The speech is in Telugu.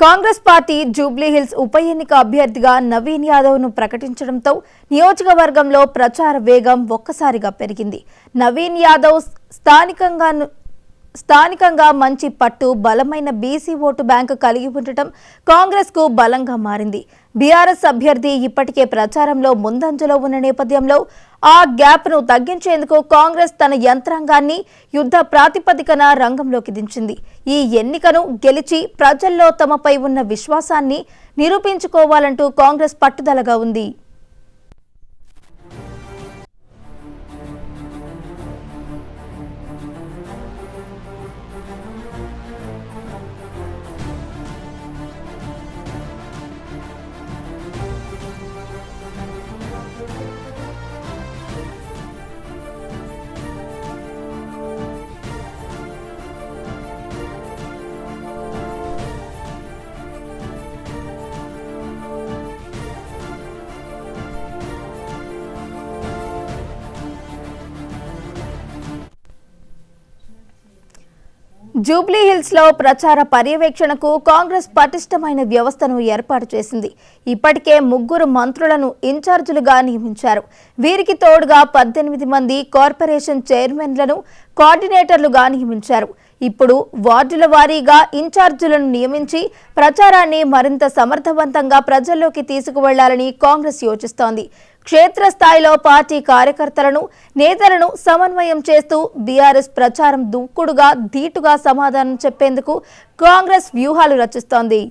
కాంగ్రెస్ పార్టీ జూబ్లీ హిల్స్ ఉప ఎన్నిక అభ్యర్థిగా నవీన్ యాదవ్ ను ప్రకటించడంతో నియోజకవర్గంలో ప్రచార వేగం ఒక్కసారిగా పెరిగింది. నవీన్ యాదవ్ స్థానికంగా మంచి పట్టు బలమైన బీసీ ఓటు బ్యాంకు కలిగి ఉండటం కాంగ్రెస్ కు బలంగా మారింది. బీఆర్ఎస్ అభ్యర్థి ఇప్పటికే ప్రచారంలో ముందంజలో ఉన్న నేపథ్యంలో ఆ గ్యాప్ ను తగ్గించేందుకు కాంగ్రెస్ తన యంత్రాంగాన్ని యుద్ధ ప్రాతిపదికన రంగంలోకి దించింది. ఈ ఎన్నికను గెలిచి ప్రజల్లో తమపై ఉన్న విశ్వాసాన్ని నిరూపించుకోవాలంటూ కాంగ్రెస్ పట్టుదలగా ఉంది. జూబ్లీ హిల్స్ లో ప్రచార పర్యవేక్షణకు కాంగ్రెస్ పటిష్టమైన వ్యవస్థను ఏర్పాటు చేసింది. ఇప్పటికే 3 మంత్రులను ఇన్ఛార్జీలుగా నియమించారు. వీరికి తోడుగా 18 మంది కార్పొరేషన్ చైర్మన్లను కోఆర్డినేటర్లుగా నియమించారు. ఇప్పుడు వార్డుల వారీగా ఇన్ఛార్జీలను నియమించి ప్రచారాన్ని మరింత సమర్థవంతంగా ప్రజల్లోకి తీసుకువెళ్లాలని కాంగ్రెస్ యోచిస్తోంది. క్షేత్రస్థాయిలో పార్టీ కార్యకర్తలను నేతలను సమన్వయం చేస్తూ బీఆర్ఎస్ ప్రచారం దూకుడుగా ధీటుగా సమాధానం చెప్పేందుకు కాంగ్రెస్ వ్యూహాలు రచిస్తోంది.